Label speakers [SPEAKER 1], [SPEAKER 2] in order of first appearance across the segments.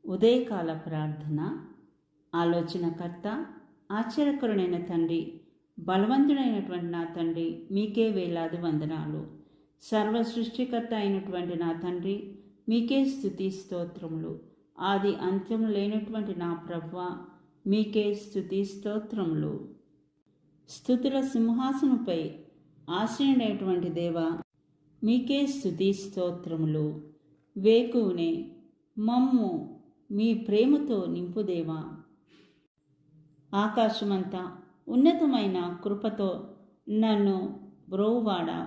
[SPEAKER 1] ఉదయకాల ప్రార్థన. ఆలోచనకర్త, ఆశ్చర్యకరుడైన తండ్రి, బలవంతుడైనటువంటి నా తండ్రి, మీకే వేలాది వందనాలు. సర్వ సృష్టికర్త అయినటువంటి నా తండ్రి, మీకే స్తుతి స్తోత్రములు. ఆది అంత్యం లేనటువంటి నా ప్రభువా, మీకే స్తుతి స్తోత్రములు. స్తుతుల సింహాసనపై ఆశ్రయుడైనటువంటి దేవా, మీకే స్తుతి స్తోత్రములు. వేకువనే మమ్ము మీ ప్రేమతో నింపుదేవా. ఆకాశమంతా ఉన్నతమైన కృపతో నన్ను బ్రోవాడా,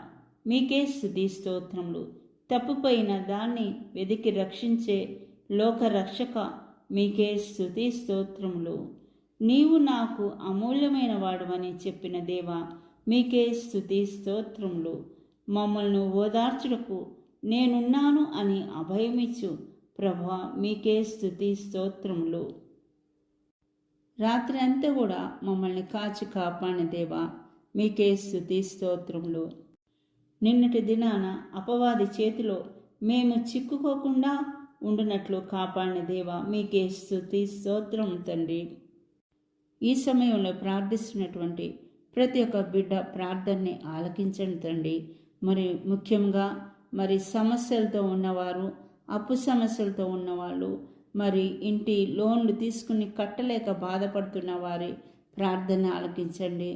[SPEAKER 1] మీకే స్తుతి స్తోత్రములు. తప్పుపోయిన దాన్ని వెదికి రక్షించే లోకరక్షక, మీకే స్తుతి స్తోత్రములు. నీవు నాకు అమూల్యమైన వాడువని చెప్పిన దేవా, మీకే స్తుతి స్తోత్రములు. మమ్మల్ని ఓదార్చుటకు నేనున్నాను అని అభయమిచ్చు ప్రభువా, మీకే స్తుతి స్తోత్రములు. రాత్రి అంతా కూడా మమ్మల్ని కాచి కాపాడిన దేవా, మీకే స్తుతి స్తోత్రములు. నిన్నటి దినాన అపవాది చేతిలో మేము చిక్కుకోకుండా ఉండునట్లు కాపాడిన దేవా, మీకే స్తుతి స్తోత్రం తండ్రి. ఈ సమయంలో ప్రార్థిస్తున్నటువంటి ప్రతి ఒక్క బిడ్డ ప్రార్థనని ఆలకించండి తండ్రి. మరి ముఖ్యంగా సమస్యలతో ఉన్నవారు, అప్పు సమస్యలతో ఉన్నవాళ్ళు, ఇంటి లోన్లు తీసుకుని కట్టలేక బాధపడుతున్న వారి ప్రార్థన ఆలకించండి.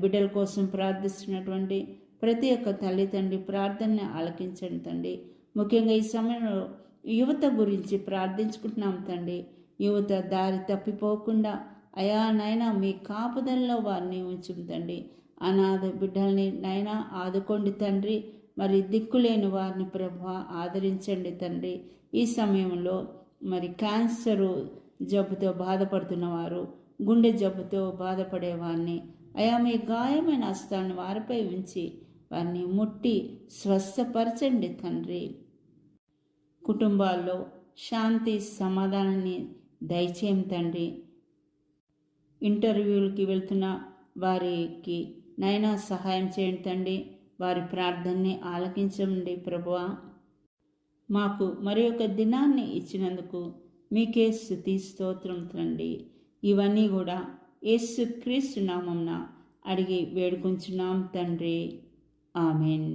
[SPEAKER 1] బిడ్డల కోసం ప్రార్థిస్తున్నటువంటి ప్రతి ఒక్క తల్లి తండ్రి ప్రార్థనని ఆలకించండి తండ్రి. ముఖ్యంగా ఈ సమయంలో యువత గురించి ప్రార్థించుకుంటున్నాం తండ్రి. యువత దారి తప్పిపోకుండా అయా నైనా మీ కాపుదలలో వారిని ఉంచుతండి. అనాథ బిడ్డల్ని నైనా ఆదుకోండి తండ్రి. దిక్కులేని వారిని ప్రభువా ఆదరించండి తండ్రి. ఈ సమయంలో క్యాన్సరు జబ్బుతో బాధపడుతున్నవారు, గుండె జబ్బుతో బాధపడేవారిని అయా మీ గాయమైన హస్తాన్ని వారిపై ఉంచి వారిని ముట్టి స్వస్థపరచండి తండ్రి. కుటుంబాల్లో శాంతి సమాధానాన్ని దయచేయం తండ్రి. ఇంటర్వ్యూలకి వెళ్తున్న వారికి నైనా సహాయం చేయండి తండ్రి. వారి ప్రార్థనని ఆలకించండి ప్రభువా. మాకు మరి ఒక దినాన్ని ఇచ్చినందుకు మీకే స్తుతి స్తోత్రం తండ్రి. ఇవన్నీ కూడా యేసుక్రీస్తు నామమున అడిగి వేడుకుంటున్నాం తండ్రి. ఆమెన్.